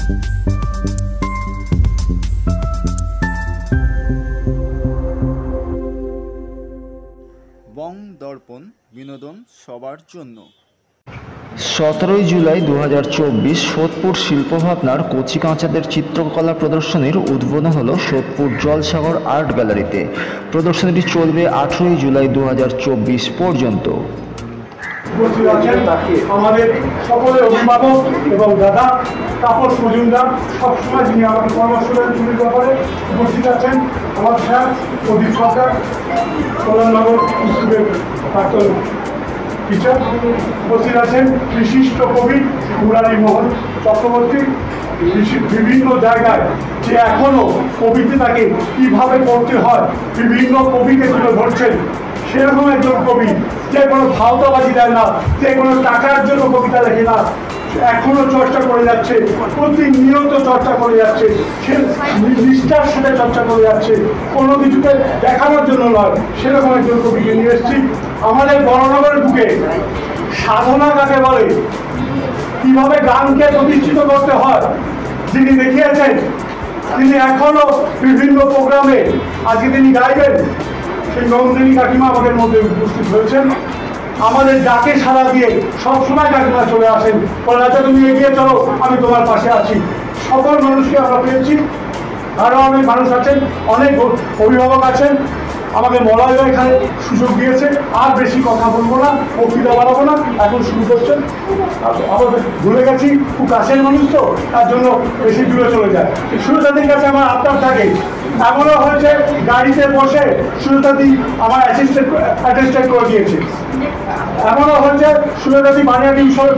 বং দর্পণ বিনোদন সবার জন্য। 17 জুলাই 2024 সোদপুর শিল্পভাবনার কচি কাঁচাদের চিত্রকলা প্রদর্শনীর উদ্বোধন হলো সোদপুর জলসাগর আর্ট গ্যালারিতে। প্রদর্শনীটি চলবে 18 জুলাই 2024 পর্যন্ত। আমাদের সকলের অভিভাবক এবং দাদা তাপস মজুমদার সবসময় যিনি আমাকে পরামর্শ দেন চুরির ব্যাপারে উপস্থিত আছেন। আমার স্যার প্রদীপ সরকার কল্যাণনগর স্কুলের প্রাক্তন টিচার উপস্থিত আছেন। বিশিষ্ট কবি মুরারীমোহন চক্রবর্তী বিভিন্ন জায়গায় যে এখনো কবিতাকে কিভাবে পড়তে হয় বিভিন্ন কবিকে তুলে ধরছেন। সেরকম একজন কবি যে কোনো ভাওতাবাজি দেয় না, যে কোনো টাকার জন্য কবিতা লেখে না, এখনো চর্চা করে যাচ্ছে, প্রতিনিয়ত চর্চা করে যাচ্ছে, সে নিষ্ঠার সাথে চর্চা করে যাচ্ছে, কোনো কিছুকে দেখানোর জন্য নয়। সেরকম একজন কবিকে নিয়ে এসেছি। আমাদের বড়নগরের বুকে সাধনা কাকে বলে, কিভাবে গানকে প্রতিষ্ঠিত করতে হয় যিনি দেখিয়েছেন, তিনি এখনো বিভিন্ন প্রোগ্রামে আজকে তিনি গাইবেন। সেই নন্দিনী কাকিমা আমাদের মধ্যে উপস্থিত হয়েছেন। আমাদের ডাকে সাড়া দিয়ে সবসময় কাকিমা চলে আসেন, বলেন আচ্ছা তুমি এগিয়ে চলো, আমি তোমার পাশে আছি। সকল মানুষকে আমরা পেয়েছি, আরও অনেক মানুষ আছেন, অনেক অভিভাবক আছেন। আমাকে মলয় এখানে সুযোগ দিয়েছে। আর বেশি কথা বলবো না, বক্তৃতা বাড়াবো না, এখন শুরু করছেন। আবার ভুলে গেছি খুব কাছের মানুষ তো, তার জন্য বেশি দূরে চলে যায়। সুরতাদির কাছে আমার আবদার থাকে, এমনও হয়েছে গাড়িতে বসে সুরতাদি আমার অ্যাটেস্টেড করে দিয়েছে। এমনও হয়েছে সুরতাদি বানিয়াটি বিষয়ে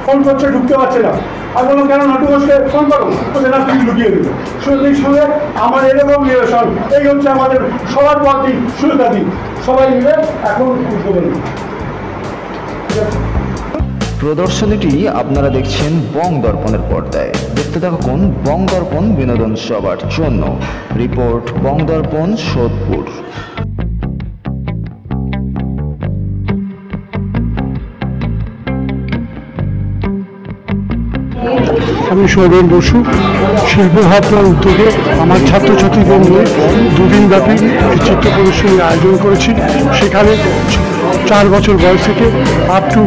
ফোন করছে, ঢুকতে পারছে না। আর বলুন কেন নাটু ঘোষকে ফোন করো, ওদের না তুমি লুকিয়ে দেবে। সুরতাদির সঙ্গে আমার এরকম রিলেশন। এই হচ্ছে আমাদের সবার পথই সুরতাদি। সবাই মিলে এখন উদ্বোধন। প্রদর্শনীটি আপনারা দেখছেন বং দর্পণের পর্দায়। দেখতে থাকুন বং দর্পণ বিনোদন সবার জন্য। রিপোর্ট বং দর্পণ সোদপুর। আমি সৌরভ বসু। শিল্পভাবনার উদ্যোগে আমার ছাত্রছাত্রীদের নিয়ে দুদিনব্যাপী চিত্র প্রদর্শনীর আয়োজন করেছি। সেখানে 4 বছর বয়স থেকে আপ টু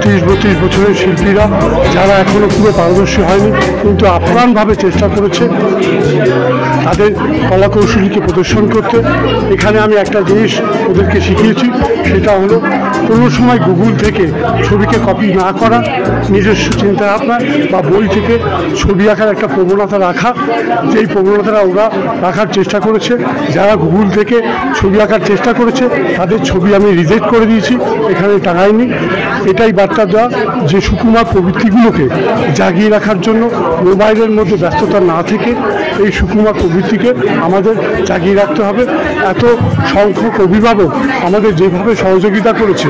30-32 বছরের শিল্পীরা, যারা এখনও পুরো পারদর্শী হয়নি কিন্তু আপ্রাণভাবে চেষ্টা করেছে তাদের কলাকৌশলীকে প্রদর্শন করতে। এখানে আমি একটা জিনিস ওদেরকে শিখিয়েছি, সেটা হলো কোনো সময় গুগল থেকে ছবিকে কপি না করা, নিজস্ব চিন্তাভাবনা বা বই থেকে ছবি আঁকার একটা প্রবণতা রাখা। যেই প্রবণতাটা ওরা রাখার চেষ্টা করেছে, যারা গুগল থেকে ছবি আঁকার চেষ্টা করেছে তাদের ছবি আমি রিজেক্ট করে দিয়েছি, এখানে টাঙাইনি। এটাই বার্তা দেওয়া যে সুকুমার প্রবৃত্তিগুলোকে জাগিয়ে রাখার জন্য মোবাইলের মধ্যে ব্যস্ততা না থেকে এই সুকুমার প্রবৃত্তিকে আমাদের জাগিয়ে রাখতে হবে। এত সংখ্যক অভিভাবক আমাদের যেভাবে সহযোগিতা করেছে,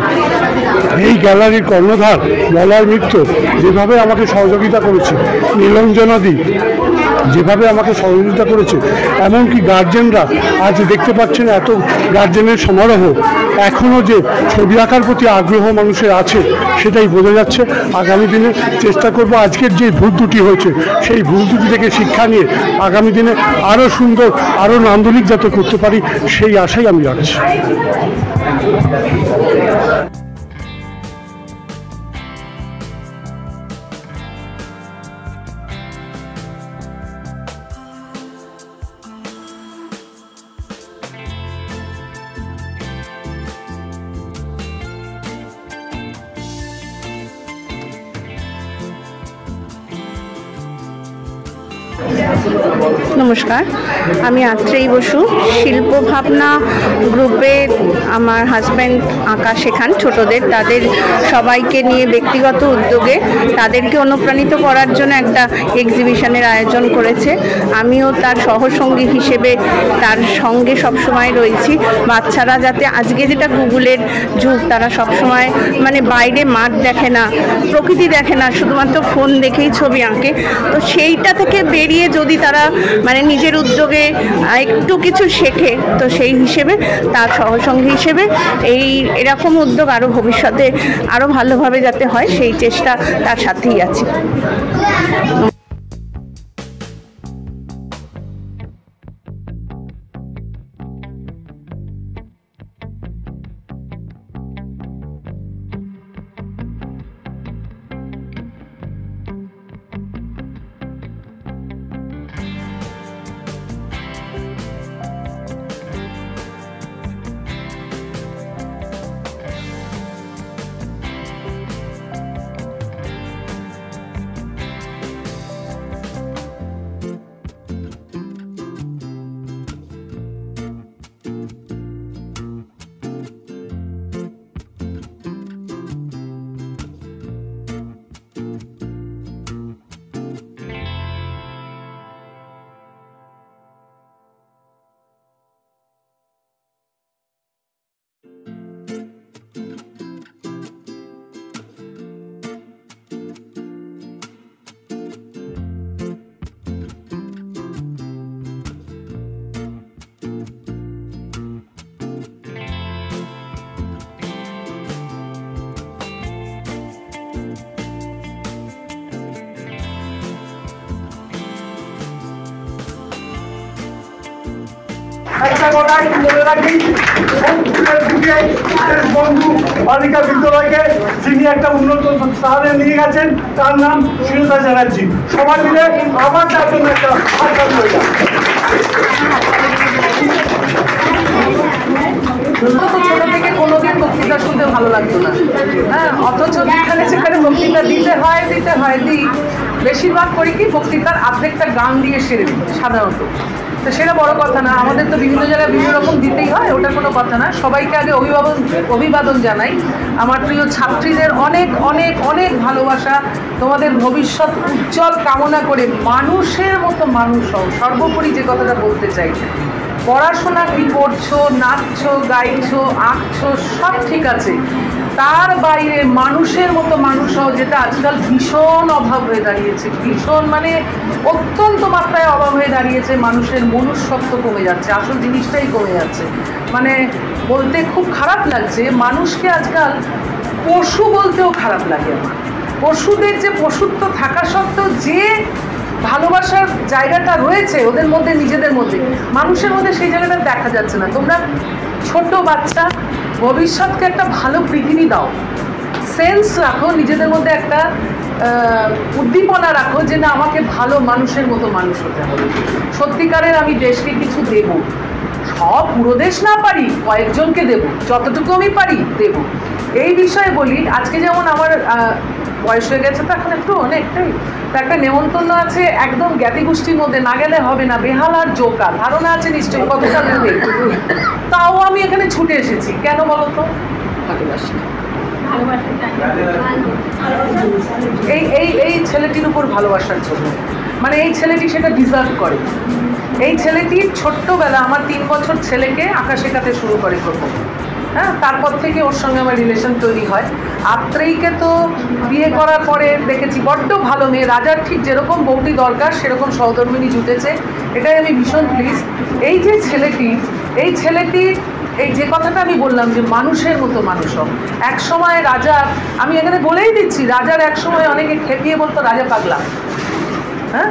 এই গ্যালারির কর্ণধার মলয় মিত্র যেভাবে আমাকে সহযোগিতা করেছে, নীলঞ্জনাদি যেভাবে আমাকে সহযোগিতা করেছে, এমনকি গার্জেনরা আজ দেখতে পাচ্ছেন এত গার্জেনের সমারোহ। এখনও যে ছবি আঁকার প্রতি আগ্রহ মানুষের আছে সেটাই বোঝা যাচ্ছে। আগামী দিনে চেষ্টা করব আজকের যে ভুল ত্রুটি হয়েছে সেই ভুল ত্রুটি থেকে শিক্ষা নিয়ে আগামী দিনে আরও সুন্দর, আরও নান্দনিক যাতে করতে পারি সেই আশাই আমি রাখছি। নমস্কার, আমি আত্রেয়ী বসু। শিল্প ভাবনা গ্রুপে আমার হাজব্যান্ড আঁকা শেখান ছোটদের, তাদের সবাইকে নিয়ে ব্যক্তিগত উদ্যোগে তাদেরকে অনুপ্রাণিত করার জন্য একটা এক্সিবিশনের আয়োজন করেছে। আমিও তার সহসঙ্গী হিসেবে তার সঙ্গে সবসময় রয়েছি। বাচ্চারা যাতে আজকে যেটা গুগলের যুগ, তারা সবসময় মানে বাইরে মাঠ দেখে না, প্রকৃতি দেখে না, শুধুমাত্র ফোন দেখেই ছবি আঁকে। তো সেইটা থেকে বেরিয়ে যদি তারা মানে নিজের উদ্যোগে একটু কিছু শেখে, তো সেই হিসেবে তার সহসঙ্গী হিসেবে এরকম উদ্যোগ আরও ভবিষ্যতে আরও ভালোভাবে যাতে হয় সেই চেষ্টা তার সাথেই আছে। একটা কথাই বলে রাখি, বন্ধু বালিকা বিদ্যালয়কে যিনি একটা উন্নত স্থানে নিয়ে গেছেন তার নাম শ্রীলতা চ্যাটার্জি। সবাই মিলে আমার তার জন্য একটা হাততালি হয়ে যায়। ছোট থেকে কোনোদিন বক্তৃতা শুনতে ভালো লাগতো না, হ্যাঁ, অথচ যেখানে সেখানে বক্তৃতা দিতে হয় দিই। বেশিরভাগ করি কি বক্তৃতার অর্ধেকটা গান দিয়ে সেরে দিই সাধারণত। তো সেটা বড় কথা না, আমাদের তো বিভিন্ন জায়গায় বিভিন্ন রকম দিতেই হয়, ওটা কোনো কথা না। সবাইকে আগে অভিবাদন জানাই। আমার প্রিয় ছাত্রীদের অনেক অনেক অনেক ভালোবাসা, তোমাদের ভবিষ্যৎ উজ্জ্বল কামনা করে মানুষের মতো মানুষ হও। সর্বোপরি যে কথাটা বলতে চাই, পড়াশোনা কি করছো, নাচছো, গাইছো, আঁকছো, সব ঠিক আছে, তার বাইরে মানুষের মতো মানুষ হও, যেটা আজকাল ভীষণ অভাব হয়ে দাঁড়িয়েছে। ভীষণ মানে অত্যন্ত মাত্রায় অভাব হয়ে দাঁড়িয়েছে। মানুষের মনুষ্যত্ব কমে যাচ্ছে, আসল জিনিসটাই কমে যাচ্ছে। মানে বলতে খুব খারাপ লাগছে, মানুষকে আজকাল পশু বলতেও খারাপ লাগে আমার। পশুদের যে পশুত্ব থাকা সত্ত্বেও যে ভালোবাসার জায়গাটা রয়েছে ওদের মধ্যে, নিজেদের মধ্যে, মানুষের মধ্যে সেই জায়গাটা দেখা যাচ্ছে না। তোমরা ছোট বাচ্চা, ভবিষ্যৎকে একটা ভালো পৃথিবী দাও, সেন্স রাখো নিজেদের মধ্যে, একটা উদ্দীপনা রাখো যে না, আমাকে ভালো মানুষের মতো মানুষ হতে হবে। সত্যিকারের আমি দেশকে কিছু দেব, সব পুরো দেশ না পারি, কয়েকজনকে দেব, যতটুকু আমি পারি দেব। এই বিষয়ে বলি, আজকে যেমন আমার বয়স হয়ে গেছে তো এখন একটু অনেকটাই, তো একটা নেমন্তন্ন আছে একদম জ্ঞাতি গোষ্ঠীর মধ্যে, না গেলে হবে না, বেহালার জোকা, ধারণা আছে নিশ্চয়ই কতটা দূরে, তাও আমি এখানে ছুটে এসেছি। কেন বলো তো? ভালোবাসি। এই ছেলেটির উপর ভালোবাসার জন্য, মানে এই ছেলেটি সেটা ডিজার্ভ করে। এই ছেলেটির ছোট্টবেলা আমার 3 বছর ছেলেকে আঁকা শেখাতে শুরু করে প্রথম, হ্যাঁ, তারপর থেকে ওর সঙ্গে আমার রিলেশন তৈরি হয়। আত্রেয়ীকে তো বিয়ে করার পরে দেখেছি বড্ড ভালো মেয়ে, রাজার ঠিক যেরকম বউটি দরকার সেরকম সহধর্মিণী জুটেছে, এটাই আমি ভীষণ প্লিজ। এই যে ছেলেটি এই যে কথাটা আমি বললাম যে মানুষের মতো মানুষ হোক। এক সময় রাজা, আমি এখানে বলেই দিচ্ছি, রাজার এক সময় অনেকে খেপিয়ে বলতো রাজা পাগলা, হ্যাঁ,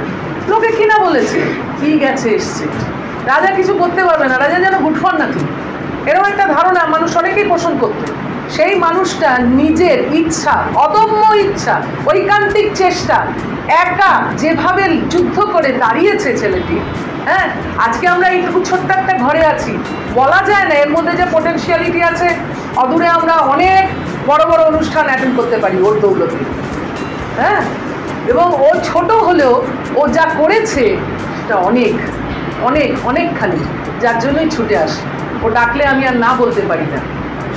লোকে কিনা বলেছে কি গেছে এসছে, রাজা কিছু করতে পারবে না, রাজা যেন গুটফান নাকি, এরকম একটা ধারণা মানুষ অনেকেই পোষণ করতো। সেই মানুষটা নিজের ইচ্ছা, অদম্য ইচ্ছা, ঐকান্তিক চেষ্টা, একা যেভাবে যুদ্ধ করে দাঁড়িয়েছে ছেলেটি, হ্যাঁ, আজকে আমরা এইটুকু ছোট্ট একটা ঘরে আছি, বলা যায় না এর মধ্যে যে পোটেনশিয়ালিটি আছে, অদূরে আমরা অনেক বড় বড় অনুষ্ঠান অ্যাটেন্ড করতে পারি ওর দৌলতে, হ্যাঁ। এবং ও ছোট হলেও ও যা করেছে সেটা অনেক অনেক অনেকখানি, যার জন্যই ছুটে আসি। ও ডাকলে আমি আর না বলতে পারি না,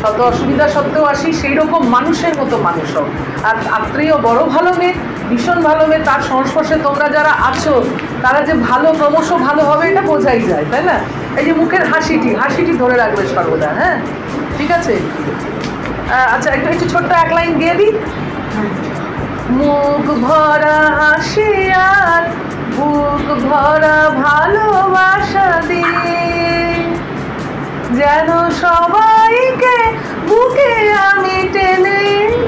শত অসুবিধা সত্ত্বেও আসি। সেই রকম মানুষের মতো মানুষ হোক। আর আত্রেয় বড় ভালো মেয়ে, ভীষণ ভালো মেয়ে, তার সংস্পর্শে তোমরা যারা আছো তারা যে ভালো, ক্রমশ ভালো হবে এটা বোঝাই যায়, তাই না? এই যে মুখের হাসিটি ধরে রাখবে সর্বদা, হ্যাঁ, ঠিক আছে? আচ্ছা, একটু ছোট্ট এক লাইন গিয়ে দিই। মুখ ভরা হাসি আর বুক ভরা ভালোবাসা দিয়ে যেন সবাইকে বুকে আমি টেনে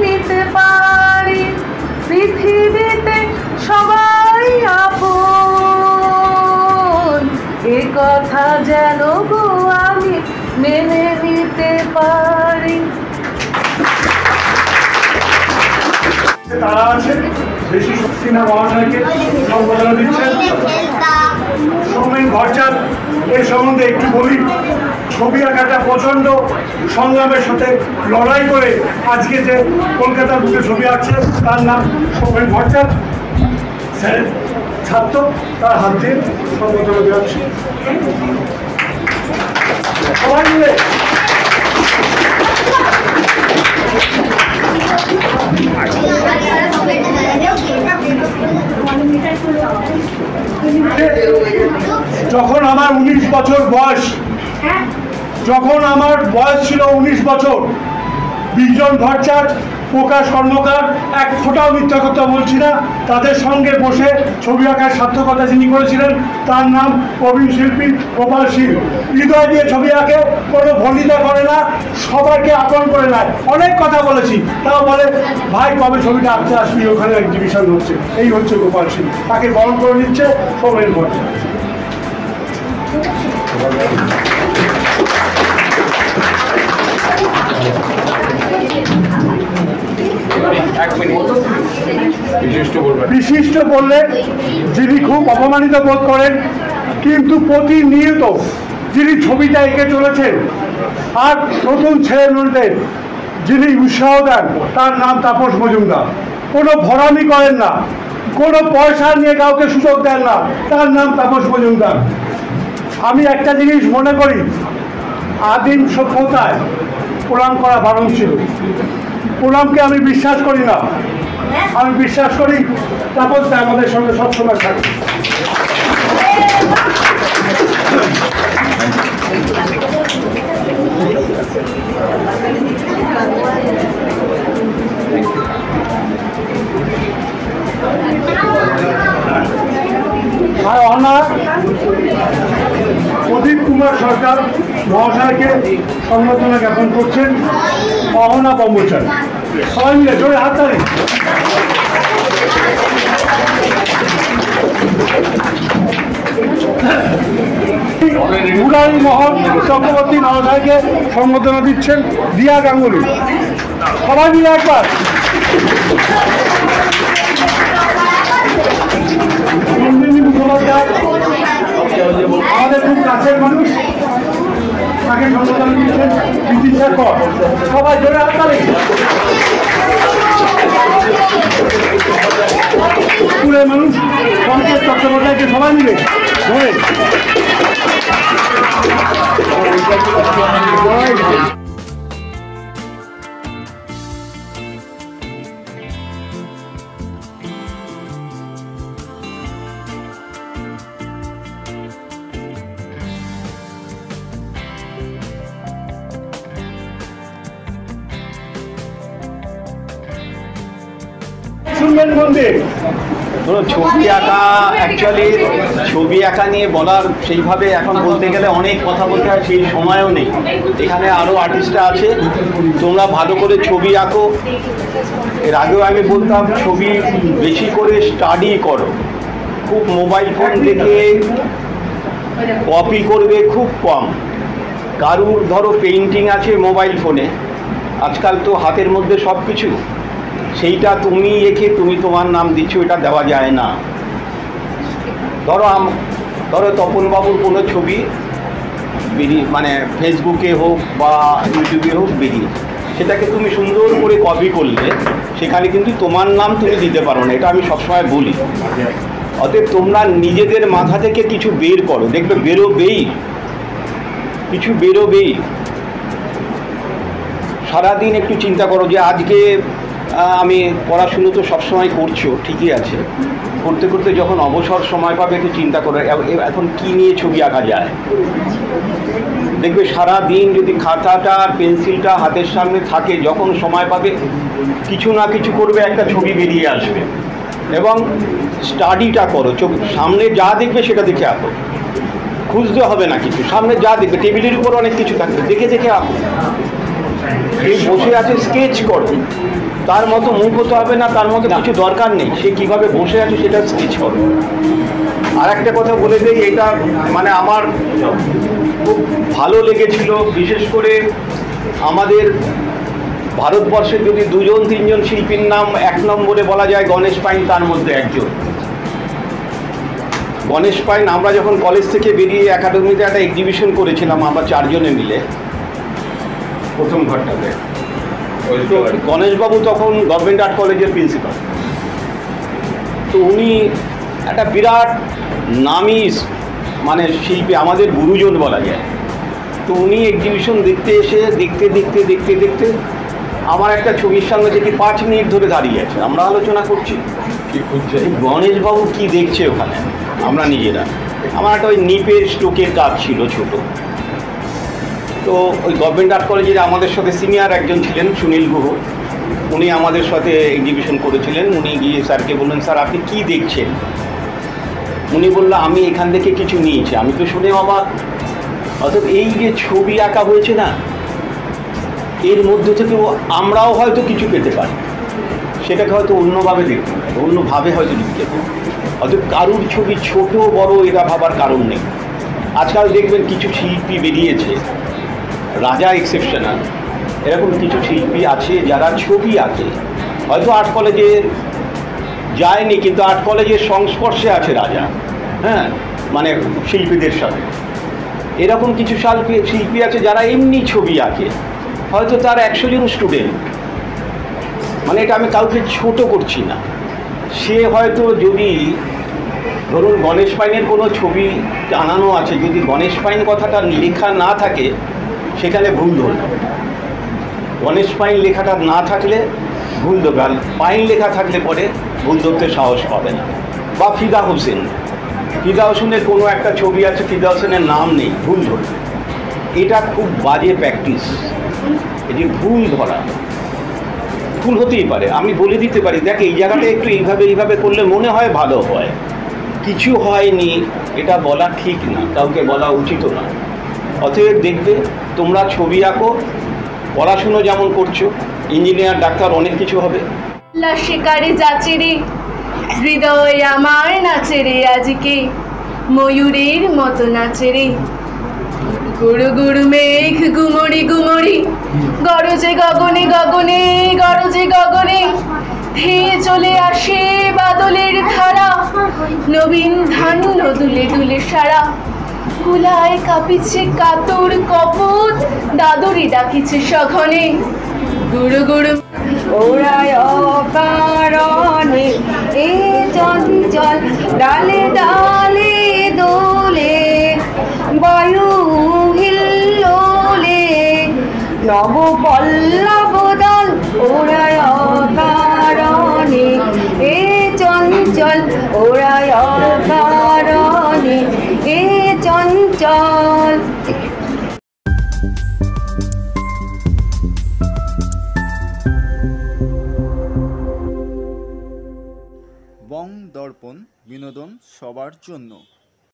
নিতে পারি, পৃথিবীতে সবাই আপন, এ কথা যেন গো আমি মেনে নিতে পারি। তারা আছে বেশি শক্তি না মহাশয়কে সম্বোধনা দিচ্ছেন সৌমেন ভট্টাচার্য। এর সম্বন্ধে একটু বলি, ছবি আঁকাটা প্রচণ্ড সংগ্রামের সাথে লড়াই করে আজকে যে কলকাতার বুকে ছবি আঁকছে তার নাম সৌমেন ভট্টাচার্য। স্যার ছাত্র, তার হাত দিয়ে সম্বোধনা দেওয়াচ্ছি সবাই মিলে। যখন আমার 19 বছর বয়স, যখন আমার বয়স ছিল 19 বছর, বিজন ভট্টাচার্য, প্রকাশ কর্মকার, এক ফোঁটাও মিথ্যা কথা বলছি না, তাদের সঙ্গে বসে ছবি আঁকার সার্থকতা যিনি করেছিলেন তার নাম প্রবীণ শিল্পী গোপাল সিং। হৃদয় দিয়ে ছবি আঁকে, কোনো ভনিতা করে না, সবাইকে আপন করে নেয়। অনেক কথা বলেছি, তাও বলে ভাই কবে ছবিটা আঁকতে আসবি, ওখানে এক্সিবিশন হচ্ছে। এই হচ্ছে গোপাল সিং, তাকে বরণ করে নিচ্ছে সৌমেন ভট্টাচার্য। বিশিষ্ট বললে যিনি খুব অপমানিত বোধ করেন, কিন্তু প্রতিনিয়ত যিনি ছবিটা এঁকে চলেছেন আর নতুন ছেলেমেয়েদের যিনি উৎসাহ দেন, তার নাম তাপস মজুমদার। কোনো ভরামি করেন না, কোনো পয়সা নিয়ে কাউকে সুযোগ দেন না, তার নাম তাপস মজুমদার। আমি একটা জিনিস মনে করি, আদিম সভ্যতায় প্রণাম করা বারণ ছিল। প্রণামকে আমি বিশ্বাস করি না, আমি বিশ্বাস করি তাপসটা আমাদের সঙ্গে সবসময় থাকে। আর ওনার প্রদীপ কুমার সরকার মহাশয়কে সম্বর্ধনা জ্ঞাপন করছেন অহনা ব্রহ্মচারী। সবাই মিলে জোরে হাততালি। মুরারি মোহন চক্রবর্তী মহাশয়কে সম্বর্ধনা দিচ্ছেন দিয়া গাঙ্গুলি। সবাই মিলে একবার। আমাদের খুব কাছের মানুষ, তাকে সম্বোধন দিচ্ছেন বিদিশা কর। সবাই জোরে হাততালি। স্কুলের মানুষ পঞ্চায়েত চট্টোপাধ্যায়কে সবাই মিলে ধরে। শুনবেন মন্দির ধরো ছবি আঁকা, অ্যাকচুয়ালি ছবি আঁকা নিয়ে বলার সেইভাবে এখন বলতে গেলে অনেক কথা বলতে হয়, সেই সময়ও নেই। এখানে আরও আর্টিস্টরা আছে, তোমরা ভালো করে ছবি আঁকো। এর আগেও আমি বলতাম ছবি বেশি করে স্টাডি করো, খুব মোবাইল ফোন দেখে কপি করবে খুব কম। কারুর ধরো পেইন্টিং আছে মোবাইল ফোনে, আজকাল তো হাতের মধ্যে সব কিছু, সেইটা তুমি এঁকে তুমি তোমার নাম দিচ্ছ, এটা দেওয়া যায় না। ধরো তপনবাবুর কোনো ছবি মানে ফেসবুকে হোক বা ইউটিউবে হোক বেরিয়ে, সেটাকে তুমি সুন্দর করে কপি করলে সেখানে কিন্তু তোমার নাম তুমি দিতে পারো না, এটা আমি সবসময় বলি। অতএব তোমরা নিজেদের মাথা থেকে কিছু বের করো, দেখবে বেরোবেই, কিছু বেরোবেই। সারাদিন একটু চিন্তা করো যে আজকে আমি পড়াশুনো তো সবসময় করছো, ঠিকই আছে, করতে করতে যখন অবসর সময় পাবে একটু চিন্তা করো এখন কি নিয়ে ছবি আঁকা যায়। দেখবে সারা দিন যদি খাতাটা পেন্সিলটা হাতের সামনে থাকে, যখন সময় পাবে কিছু না কিছু করবে, একটা ছবি বেরিয়ে আসবে। এবং স্টাডিটা করো, সামনে যা দেখবে সেটা দেখে আঁকো, খুঁজতে হবে না কিছু, সামনে যা দেখবে টেবিলের উপর অনেক কিছু থাকবে, দেখে দেখে আঁকো। এই বসে আছে স্কেচ করো, তার মতো মুখ হতে হবে না, তার মতো কিছু দরকার নেই, সে কীভাবে বসে আছে সেটা স্কেচ করো। আর একটা কথা বলে দেই, এটা মানে আমার খুব ভালো লেগেছিল, বিশেষ করে আমাদের ভারতবর্ষের যদি 2-3 শিল্পীর নাম এক নম্বরে বলা যায়, গণেশ পাইন তার মধ্যে একজন। গণেশ পাইন, আমরা যখন কলেজ থেকে বেরিয়ে একাডেমিতে একটা এক্সিবিশন করেছিলাম আমরা 4 জনে মিলে প্রথম ঘরটাতে। গণেশবাবু তখন গভর্নমেন্ট আর্ট কলেজের প্রিন্সিপাল, তো উনি একটা বিরাট নামি মানে শিল্পী, আমাদের গুরুজন বলা যায়। তো উনি এক্সিবিশন দেখতে এসে দেখতে দেখতে দেখতে দেখতে আমার একটা ছবির সঙ্গে দেখি 5 মিনিট ধরে দাঁড়িয়ে আছে, আমরা আলোচনা করছি গণেশবাবু কি দেখছে ওখানে, আমরা নিজেরা। আমার একটা ওই নিপের স্টোকের কাজ ছিল ছোট, তো ওই গভর্নমেন্ট আর্ট কলেজের আমাদের সাথে সিনিয়র একজন ছিলেন সুনীল গুহ, উনি আমাদের সাথে এক্সিবিশন করেছিলেন। উনি গিয়ে স্যারকে বললেন, স্যার আপনি কী দেখছেন? উনি বললো আমি এখান থেকে কিছু নিয়েছি। আমি তো শুনে অবাক। অর্থাৎ এই যে ছবি আঁকা হয়েছে না, এর মধ্যে থেকেও আমরাও হয়তো কিছু পেতে পারি, সেটাকে হয়তো অন্যভাবে দেখতে পারি, অন্যভাবে হয়তো লিখতে পারি। অর্থাৎ কারুর ছবি ছোট বড় এটা ভাবার কারণ নেই। আজকাল দেখবেন কিছু শিল্পী বেরিয়েছে, রাজা এক্সেপশনাল, এরকম কিছু শিল্পী আছে যারা ছবি আঁকে, হয়তো আর্ট কলেজে যায়নি কিন্তু আর্ট কলেজের সংস্পর্শে আছে রাজা, হ্যাঁ, মানে শিল্পীদের সাথে। এরকম কিছু শিল্পী আছে যারা এমনি ছবি আঁকে, হয়তো তার 100 জন স্টুডেন্ট, মানে এটা আমি কাউকে ছোট করছি না। সে হয়তো যদি ধরুন গণেশ পাইনের কোনো ছবি টানানো আছে, যদি গণেশ পাইন কথাটা লেখা না থাকে সেখানে ভুল ধরবে। গণেশ পাইন লেখাটা না থাকলে ভুল ধরবে, আর পাইন লেখা থাকলে পরে ভুল ধরতে সাহস পাবে না। বা ফিদা হোসেনের কোনো একটা ছবি আছে, ফিদা হোসেনের নাম নেই, ভুল ধরবে। এটা খুব বাজে প্র্যাকটিস, এটি ভুল ধরা। ভুল হতেই পারে, আমি বলে দিতে পারি, দেখ এই জায়গাটা একটু এইভাবে করলে মনে হয় ভালো হয়, কিছু হয়নি, এটা বলা ঠিক না, কাউকে বলা উচিত না। অতএব দেখবে তোমরা ছবি আঁকো, পড়াশুনো যেমন করছো, ইঞ্জিনিয়ার ডাক্তার অনেক কিছু হবে। শিকারে যাচ্ছে রে হৃদয় আমার নাচে রে, আজকে ময়ূরের মতো নাচে রে। গুরু গুরু মেঘ গুমড়ি গুমড়ি গরজে গগনে গগনে, গরজে গগনে ধেয়ে চলে আসে বাদলের ধারা। নবীন ধান দুলে দুলে সারা, কুলায় কাঁপিছে কাতর কপট, দাদুরি ডাকিছে সঘনে। গুরু গুরু ওরায় অকারণে এ চঞ্চল ডালে ডালে দোলে, বায়ু হিল্লোলে নব পল্লব দল। ওরায় অকারণে এ চঞ্চল, ওরায় অকারণে এ চঞ্চল। বং দর্পণ, বিনোদন সবার জন্য।